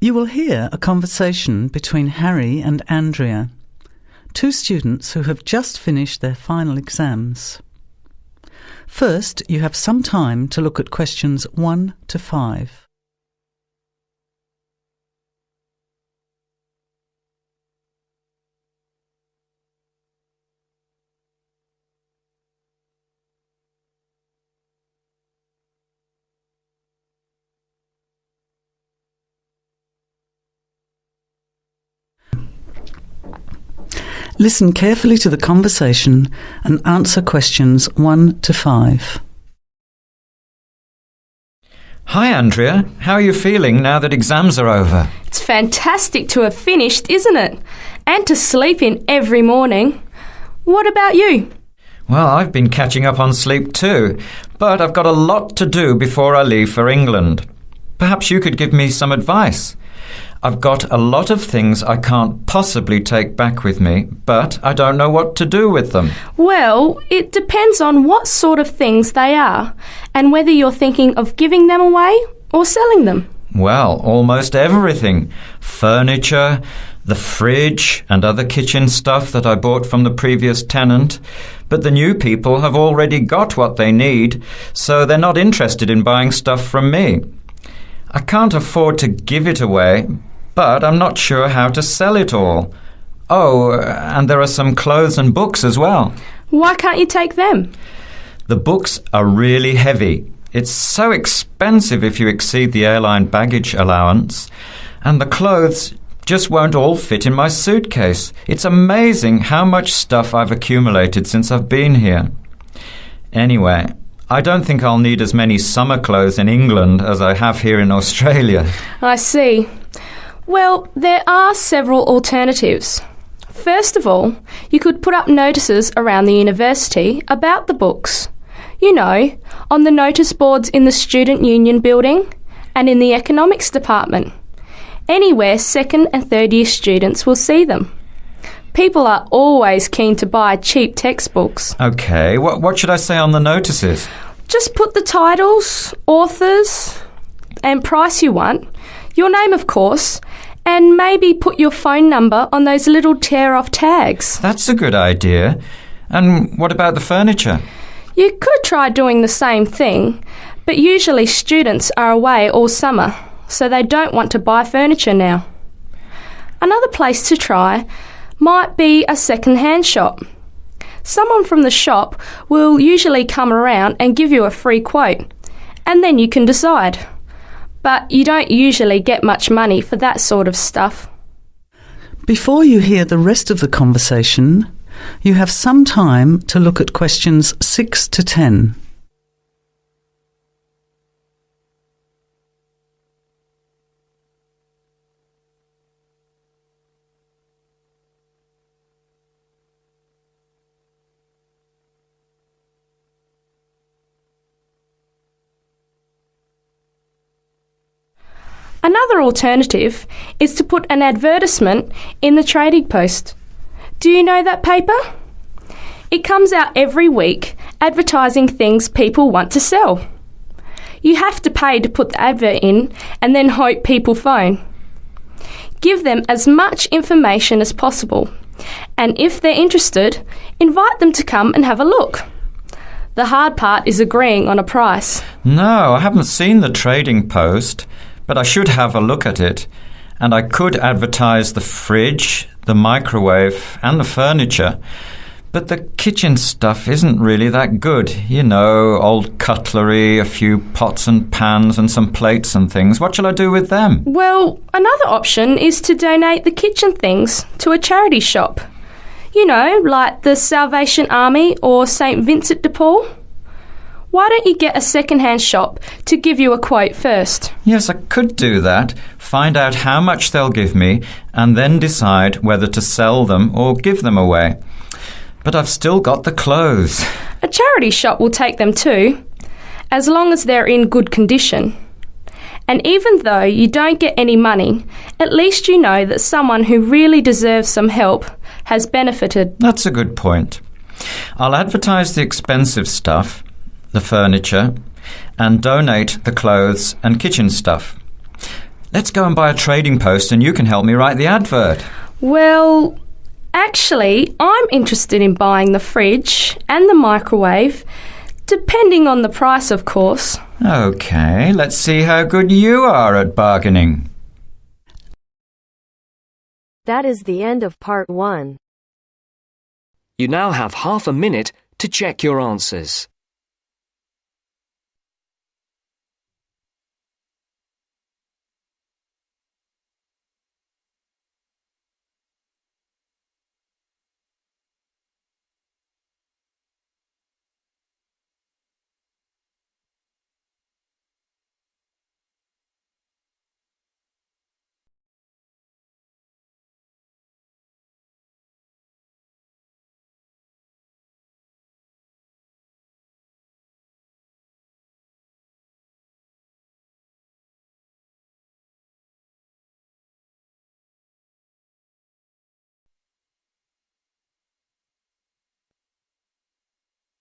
You will hear a conversation between Harry and Andrea, two students who have just finished their final exams. First, you have some time to look at questions 1 to 5. Listen carefully to the conversation and answer questions 1 to 5. Hi Andrea, how are you feeling now that exams are over? It's fantastic to have finished, isn't it? And to sleep in every morning. What about you? Well, I've been catching up on sleep too, but I've got a lot to do before I leave for England. Perhaps you could give me some advice. I've got a lot of things I can't possibly take back with me, but I don't know what to do with them. Well, it depends on what sort of things they are and whether you're thinking of giving them away or selling them. Well, almost everything. Furniture, the fridge and other kitchen stuff that I bought from the previous tenant. But the new people have already got what they need, so they're not interested in buying stuff from me. I can't afford to give it away, but I'm not sure how to sell it all. Oh, and there are some clothes and books as well. Why can't you take them? The books are really heavy. It's so expensive if you exceed the airline baggage allowance. And the clothes just won't all fit in my suitcase. It's amazing how much stuff I've accumulated since I've been here. Anyway, I don't think I'll need as many summer clothes in England as I have here in Australia. I see. Well, there are several alternatives. First of all, you could put up notices around the university about the books. You know, on the notice boards in the Student Union building and in the economics department. Anywhere second and third year students will see them. People are always keen to buy cheap textbooks. OK, what should I say on the notices? Just put the titles, authors and price you want, your name of course, and maybe put your phone number on those little tear-off tags. That's a good idea. And what about the furniture? You could try doing the same thing, but usually students are away all summer, so they don't want to buy furniture now. Another place to try might be a second-hand shop. Someone from the shop will usually come around and give you a free quote, and then you can decide. But you don't usually get much money for that sort of stuff. Before you hear the rest of the conversation, you have some time to look at questions 6 to 10. Another alternative is to put an advertisement in the Trading Post. Do you know that paper? It comes out every week advertising things people want to sell. You have to pay to put the advert in and then hope people phone. Give them as much information as possible, and if they're interested, invite them to come and have a look. The hard part is agreeing on a price. No, I haven't seen the Trading Post, but I should have a look at it. And I could advertise the fridge, the microwave and the furniture. But the kitchen stuff isn't really that good. You know, old cutlery, a few pots and pans and some plates and things. What shall I do with them? Well, another option is to donate the kitchen things to a charity shop. You know, like the Salvation Army or St. Vincent de Paul. Why don't you get a second-hand shop to give you a quote first? Yes, I could do that. Find out how much they'll give me and then decide whether to sell them or give them away. But I've still got the clothes. A charity shop will take them too, as long as they're in good condition. And even though you don't get any money, at least you know that someone who really deserves some help has benefited. That's a good point. I'll advertise the expensive stuff, the furniture, and donate the clothes and kitchen stuff. Let's go and buy a trading post and you can help me write the advert. Well, actually, I'm interested in buying the fridge and the microwave, depending on the price, of course. OK, let's see how good you are at bargaining. That is the end of part 1. You now have half a minute to check your answers.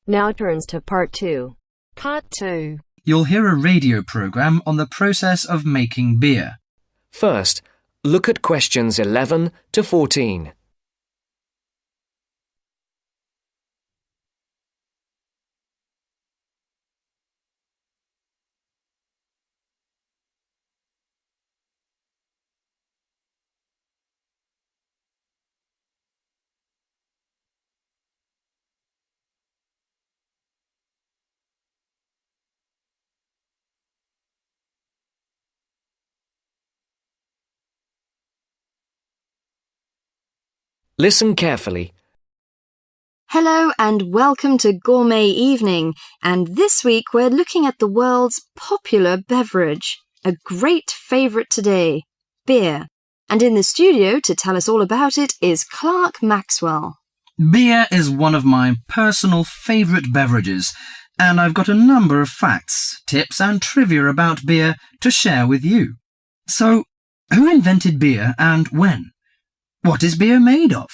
Now turns to part 2. Part 2. You'll hear a radio program on the process of making beer. First, look at questions 11 to 14. Listen carefully. Hello and welcome to Gourmet Evening, and this week we're looking at the world's popular beverage, a great favourite today, beer. And in the studio to tell us all about it is Clark Maxwell. Beer is one of my personal favourite beverages, and I've got a number of facts, tips and trivia about beer to share with you. So, who invented beer and when? What is beer made of?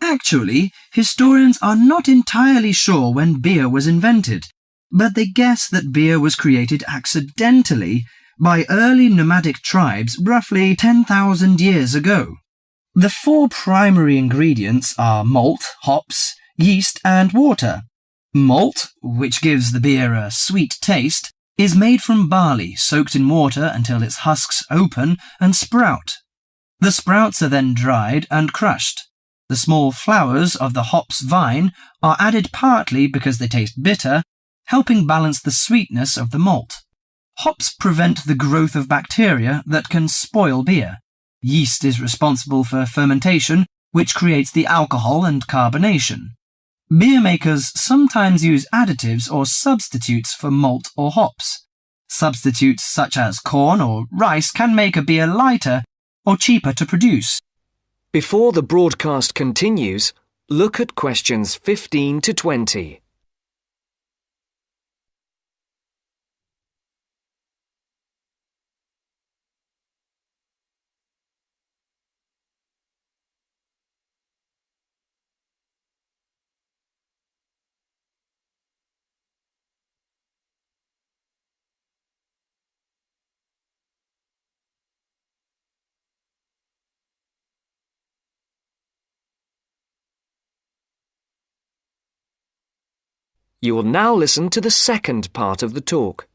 Actually, historians are not entirely sure when beer was invented, but they guess that beer was created accidentally by early nomadic tribes roughly 10,000 years ago. The 4 primary ingredients are malt, hops, yeast and water. Malt, which gives the beer a sweet taste, is made from barley soaked in water until its husks open and sprout. The sprouts are then dried and crushed. The small flowers of the hops vine are added partly because they taste bitter, helping balance the sweetness of the malt. Hops prevent the growth of bacteria that can spoil beer. Yeast is responsible for fermentation, which creates the alcohol and carbonation. Beer makers sometimes use additives or substitutes for malt or hops. Substitutes such as corn or rice can make a beer lighter or cheaper to produce. Before the broadcast continues, look at questions 15 to 20. You will now listen to the second part of the talk.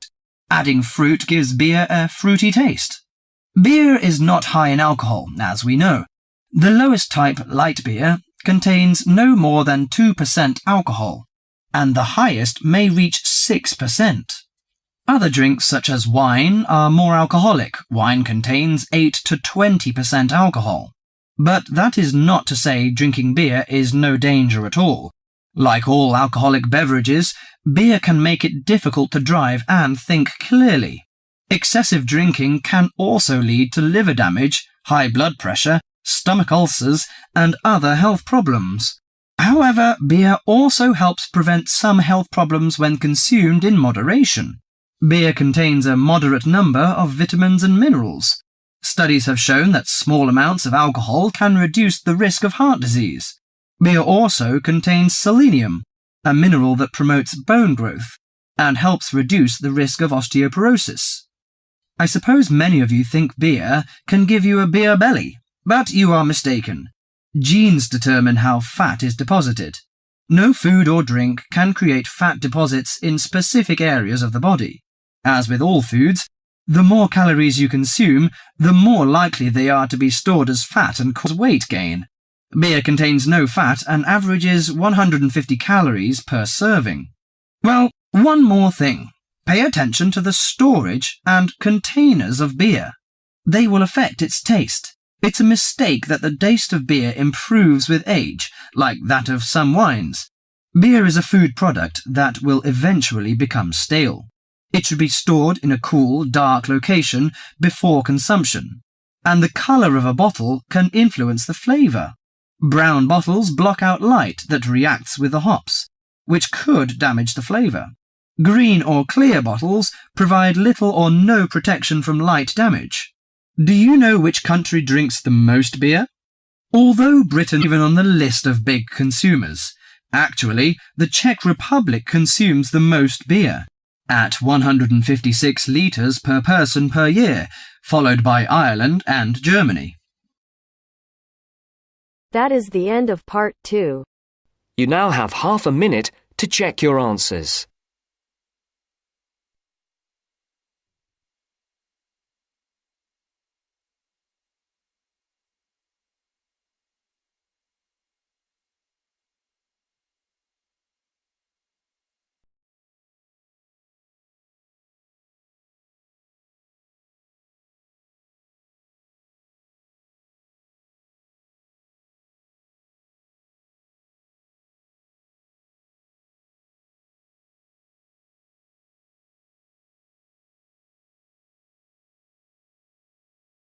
Adding fruit gives beer a fruity taste. Beer is not high in alcohol, as we know. The lowest type, light beer, contains no more than 2% alcohol, and the highest may reach 6%. Other drinks such as wine are more alcoholic. Wine contains 8 to 20% alcohol. But that is not to say drinking beer is no danger at all. Like all alcoholic beverages, beer can make it difficult to drive and think clearly. Excessive drinking can also lead to liver damage, high blood pressure, stomach ulcers, and other health problems. However, beer also helps prevent some health problems when consumed in moderation. Beer contains a moderate number of vitamins and minerals. Studies have shown that small amounts of alcohol can reduce the risk of heart disease. Beer also contains selenium, a mineral that promotes bone growth and helps reduce the risk of osteoporosis. I suppose many of you think beer can give you a beer belly, but you are mistaken. Genes determine how fat is deposited. No food or drink can create fat deposits in specific areas of the body. As with all foods, the more calories you consume, the more likely they are to be stored as fat and cause weight gain. Beer contains no fat and averages 150 calories per serving. Well, one more thing. Pay attention to the storage and containers of beer. They will affect its taste. It's a mistake that the taste of beer improves with age, like that of some wines. Beer is a food product that will eventually become stale. It should be stored in a cool, dark location before consumption. And the colour of a bottle can influence the flavour. Brown bottles block out light that reacts with the hops, which could damage the flavour. Green or clear bottles provide little or no protection from light damage. Do you know which country drinks the most beer? Although Britain is even on the list of big consumers, actually, the Czech Republic consumes the most beer, at 156 litres per person per year, followed by Ireland and Germany. That is the end of part 2. You now have half a minute to check your answers.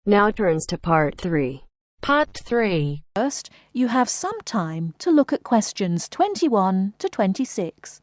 Now turns to part 3. Part 3. First, you have some time to look at questions 21 to 26.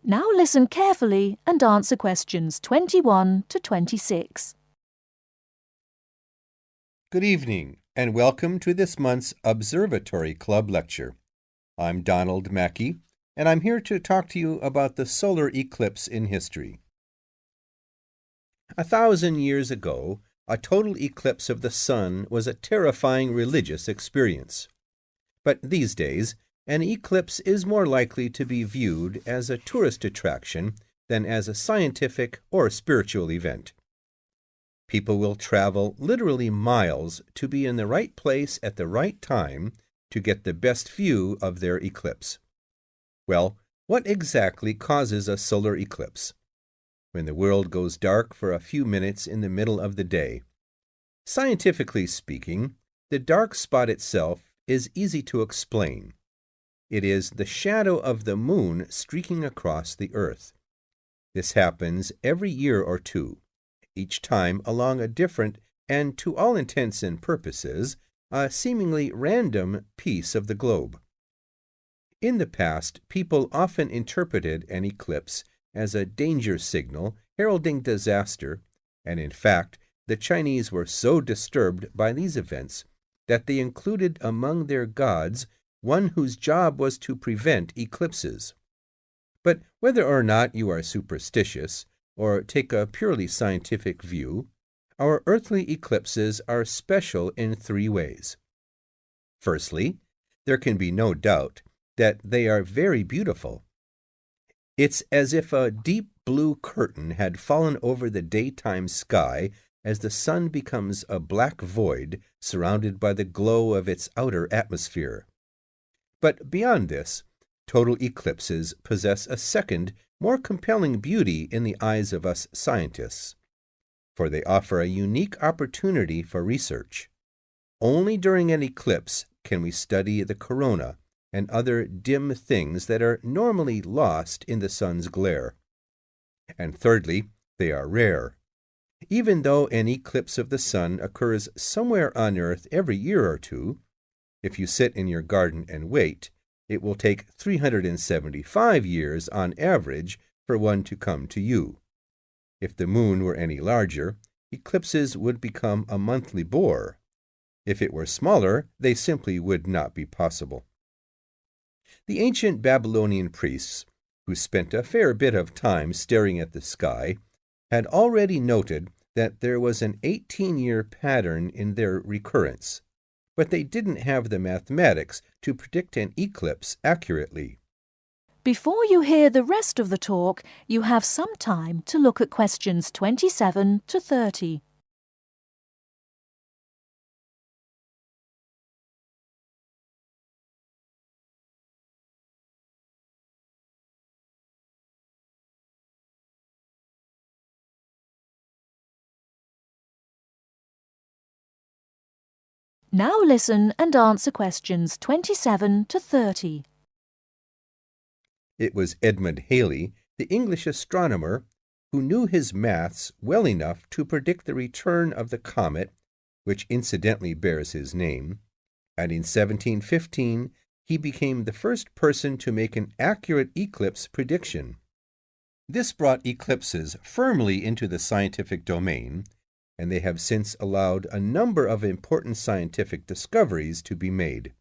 Now listen carefully and answer questions 21 to 26. Good evening, and welcome to this month's Observatory Club lecture. I'm Donald Mackey, and I'm here to talk to you about the solar eclipse in history. 1,000 years ago, a total eclipse of the sun was a terrifying religious experience. But these days, an eclipse is more likely to be viewed as a tourist attraction than as a scientific or spiritual event. People will travel literally miles to be in the right place at the right time to get the best view of their eclipse. Well, what exactly causes a solar eclipse? When the world goes dark for a few minutes in the middle of the day. Scientifically speaking, the dark spot itself is easy to explain. It is the shadow of the moon streaking across the earth. This happens every year or two, each time along a different and, to all intents and purposes, a seemingly random piece of the globe. In the past, people often interpreted an eclipse as a danger signal heralding disaster, and in fact, the Chinese were so disturbed by these events that they included among their gods one whose job was to prevent eclipses. But whether or not you are superstitious, or take a purely scientific view, our earthly eclipses are special in 3 ways. Firstly, there can be no doubt that they are very beautiful. It's as if a deep blue curtain had fallen over the daytime sky as the sun becomes a black void surrounded by the glow of its outer atmosphere. But beyond this, total eclipses possess a second, more compelling beauty in the eyes of us scientists, for they offer a unique opportunity for research. Only during an eclipse can we study the corona and other dim things that are normally lost in the sun's glare. And thirdly, they are rare. Even though an eclipse of the sun occurs somewhere on Earth every year or two, if you sit in your garden and wait, it will take 375 years on average for one to come to you. If the moon were any larger, eclipses would become a monthly bore. If it were smaller, they simply would not be possible. The ancient Babylonian priests, who spent a fair bit of time staring at the sky, had already noted that there was an 18-year pattern in their recurrence, but they didn't have the mathematics to predict an eclipse accurately. Before you hear the rest of the talk, you have some time to look at questions 27 to 30. Now listen and answer questions 27 to 30. It was Edmund Halley, the English astronomer, who knew his maths well enough to predict the return of the comet, which incidentally bears his name, and in 1715 he became the first person to make an accurate eclipse prediction. This brought eclipses firmly into the scientific domain, and they have since allowed a number of important scientific discoveries to be made.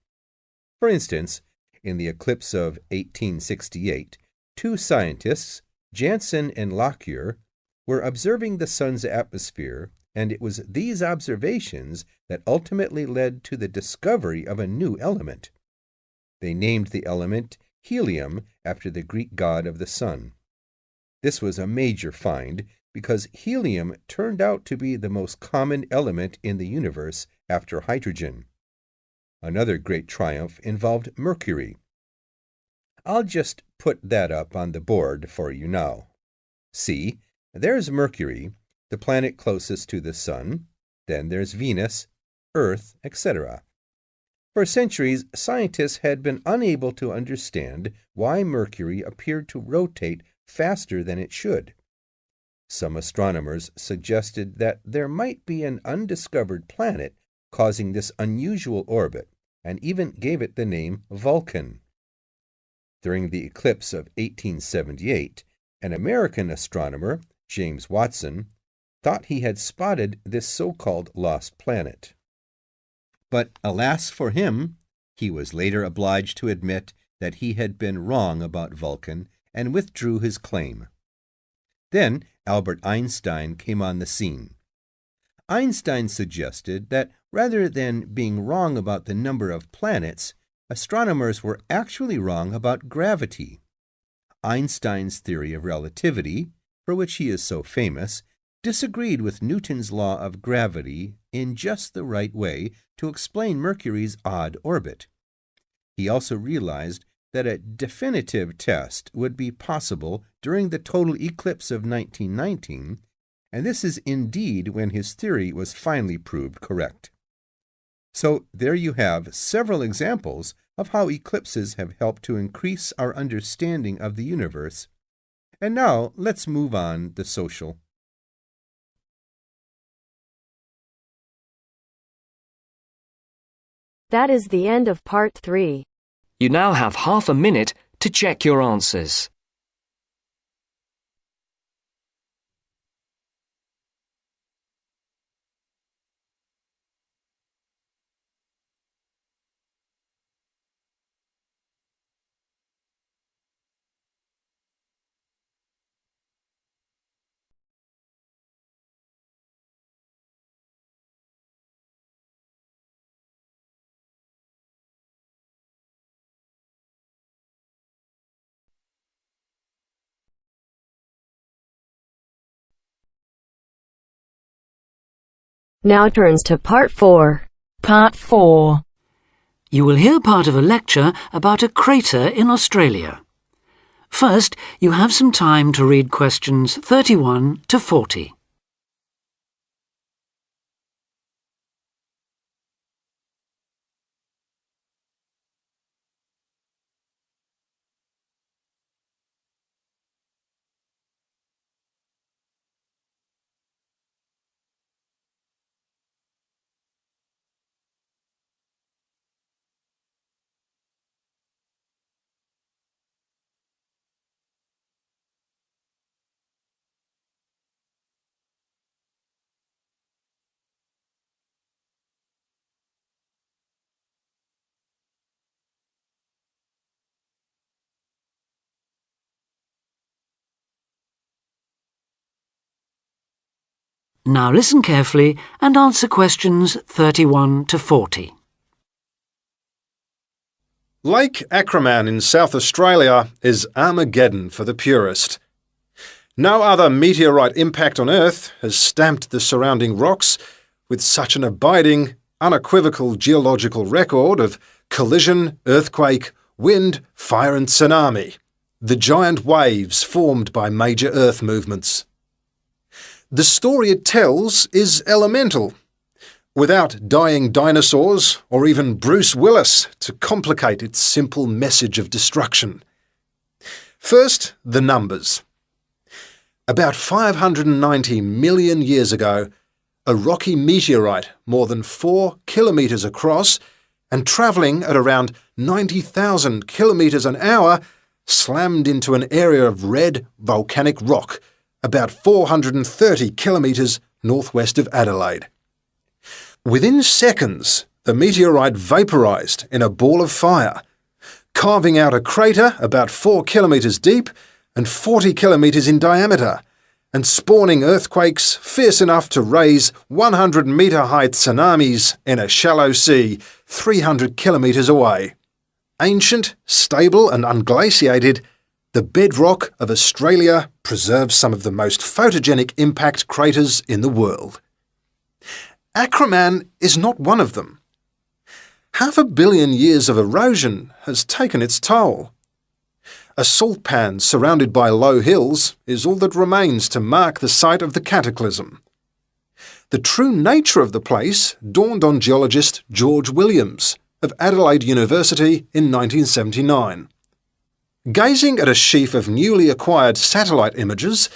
For instance, in the eclipse of 1868, two scientists, Janssen and Lockyer, were observing the sun's atmosphere, and it was these observations that ultimately led to the discovery of a new element. They named the element helium after the Greek god of the sun. This was a major find because helium turned out to be the most common element in the universe after hydrogen. Another great triumph involved Mercury. I'll just put that up on the board for you now. See, there's Mercury, the planet closest to the sun. Then there's Venus, Earth, etc. For centuries, scientists had been unable to understand why Mercury appeared to rotate faster than it should. Some astronomers suggested that there might be an undiscovered planet causing this unusual orbit, and even gave it the name Vulcan. During the eclipse of 1878, an American astronomer, James Watson, thought he had spotted this so-called lost planet. But alas for him, he was later obliged to admit that he had been wrong about Vulcan and withdrew his claim. Then Albert Einstein came on the scene. Einstein suggested that rather than being wrong about the number of planets, astronomers were actually wrong about gravity. Einstein's theory of relativity, for which he is so famous, disagreed with Newton's law of gravity in just the right way to explain Mercury's odd orbit. He also realized that a definitive test would be possible during the total eclipse of 1919, and this is indeed when his theory was finally proved correct. So there you have several examples of how eclipses have helped to increase our understanding of the universe. And now let's move on to social. That is the end of part 3. You now have half a minute to check your answers. Now turns to part 4. Part 4. You will hear part of a lecture about a crater in Australia. First, you have some time to read questions 31 to 40. Now listen carefully and answer questions 31 to 40. Lake Acraman in South Australia is Armageddon for the purist. No other meteorite impact on Earth has stamped the surrounding rocks with such an abiding, unequivocal geological record of collision, earthquake, wind, fire and tsunami, the giant waves formed by major Earth movements. The story it tells is elemental, without dying dinosaurs or even Bruce Willis to complicate its simple message of destruction. First, the numbers. About 590 million years ago, a rocky meteorite more than 4 kilometres across and travelling at around 90,000 kilometres an hour slammed into an area of red volcanic rock about 430 kilometres northwest of Adelaide. Within seconds, the meteorite vaporised in a ball of fire, carving out a crater about 4 kilometres deep and 40 kilometres in diameter, and spawning earthquakes fierce enough to raise 100-metre-high tsunamis in a shallow sea 300 kilometres away. Ancient, stable and unglaciated, the bedrock of Australia preserves some of the most photogenic impact craters in the world. Acraman is not one of them. 500 million years of erosion has taken its toll. A salt pan surrounded by low hills is all that remains to mark the site of the cataclysm. The true nature of the place dawned on geologist George Williams of Adelaide University in 1979. Gazing at a sheaf of newly acquired satellite images,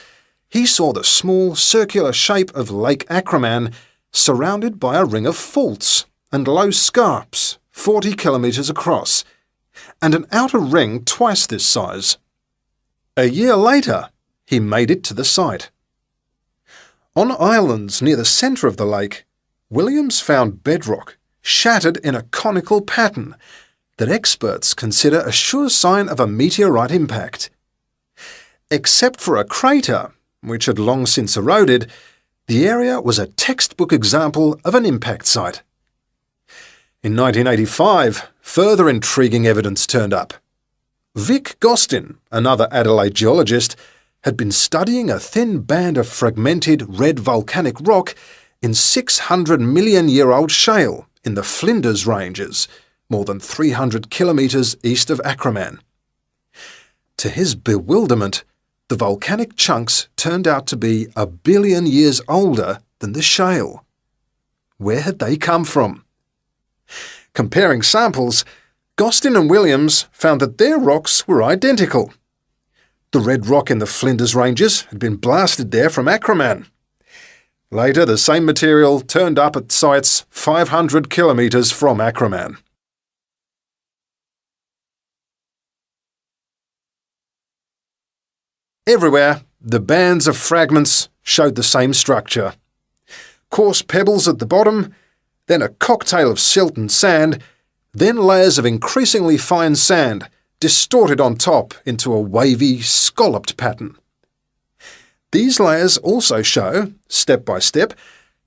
he saw the small circular shape of Lake Acraman surrounded by a ring of faults and low scarps 40 kilometres across, and an outer ring twice this size. A year later, he made it to the site. On islands near the centre of the lake, Williams found bedrock shattered in a conical pattern that experts consider a sure sign of a meteorite impact. Except for a crater, which had long since eroded, the area was a textbook example of an impact site. In 1985, further intriguing evidence turned up. Vic Gostin, another Adelaide geologist, had been studying a thin band of fragmented red volcanic rock in 600 million-year-old shale in the Flinders Ranges, more than 300 kilometres east of Acraman. To his bewilderment, the volcanic chunks turned out to be 1 billion years older than the shale. Where had they come from? Comparing samples, Gostin and Williams found that their rocks were identical. The red rock in the Flinders Ranges had been blasted there from Acraman. Later, the same material turned up at sites 500 kilometres from Acraman. Everywhere, the bands of fragments showed the same structure. Coarse pebbles at the bottom, then a cocktail of silt and sand, then layers of increasingly fine sand, distorted on top into a wavy, scalloped pattern. These layers also show, step by step,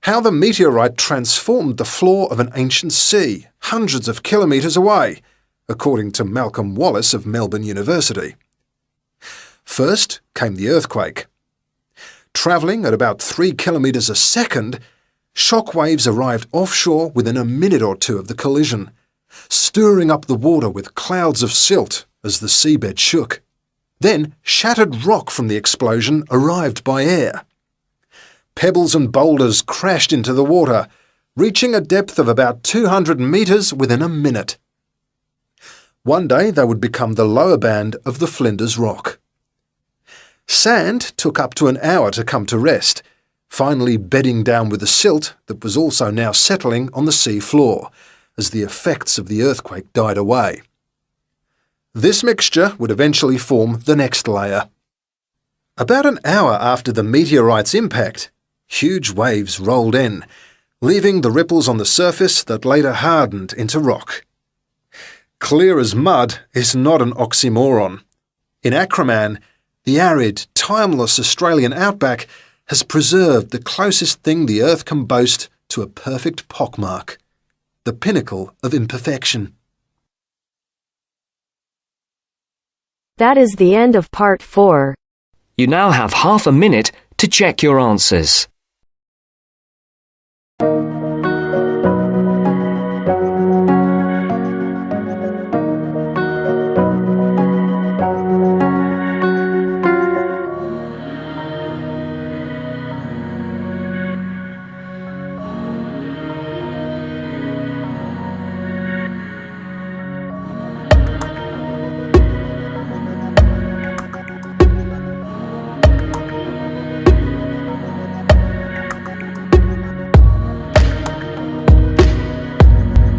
how the meteorite transformed the floor of an ancient sea hundreds of kilometres away, according to Malcolm Wallace of Melbourne University. First came the earthquake. Travelling at about 3 kilometres a second, shock waves arrived offshore within a minute or two of the collision, stirring up the water with clouds of silt as the seabed shook. Then shattered rock from the explosion arrived by air. Pebbles and boulders crashed into the water, reaching a depth of about 200 metres within a minute. One day they would become the lower band of the Flinders Rock. Sand took up to an hour to come to rest, finally bedding down with the silt that was also now settling on the sea floor as the effects of the earthquake died away. This mixture would eventually form the next layer. About an hour after the meteorite's impact, huge waves rolled in, leaving the ripples on the surface that later hardened into rock. Clear as mud is not an oxymoron. In Acraman, the arid, timeless Australian outback has preserved the closest thing the earth can boast to a perfect pockmark, the pinnacle of imperfection. That is the end of part 4. You now have half a minute to check your answers.